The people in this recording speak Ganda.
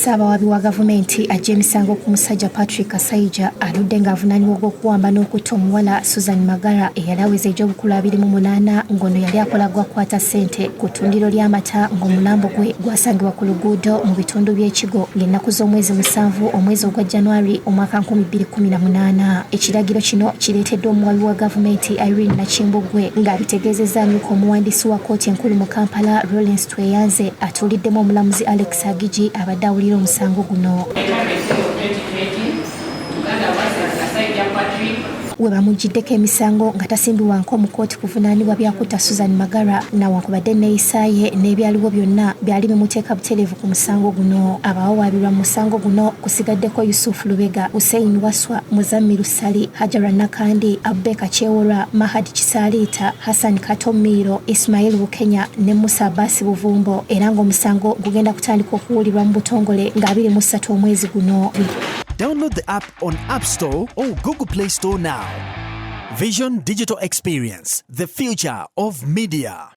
Ssaabawabi wa gavumenti ajja emisango ku musajja Patrick Kasaija aludde ng'avunaanibwa ogw'okuwamba n'okutta omuwala Suzan Magara eyali aweza egy'obukulu 28 ng'ono yali akola gwakwata ssente ku ttundiro ly'amata ng'omulambo gwe gwasangibwa ku luguudo mu bitundu by'ekigo ng'ennaku z'omwezi 7 omwezi ogwa January omwaka 2018. Ekiragiro kino kireeteddwa omuwabi wa gavumenti Irene Nakimbugwe ng'abitegeezezza amyuka omuwandiisi wa kkooti enkulu mu Kampala Lawrence Tweyanze atuuliddemu omulamuzi Alex Agiji abadde awulira omusango guno. We bamugiddeko emisango nga tasimbibwanko mu kkooti kuvunaanibwa byakutta Suzan Magara nawankubadde enneeyisa ye n'ebyaliwo byonna byali bimuteeka butereevu ku musango guno. Abawawaabirwa mu musango guno kusigaddeko Yusuf Lubega, Hussein Waswa, Muzammiru Sali, Hajara Nakandi, Abubeka Kyewolwa, Mahadi Kisaliita, Hassan Katomiro, Ismail Bukenya ne Musa Abbas Buvumbo era ng'omusango gugenda kutandika okuwulirwa mu butongole nga 23 omwezi guno. Download the app on App Store or Google Play Store now. Vision Digital Experience, the future of media.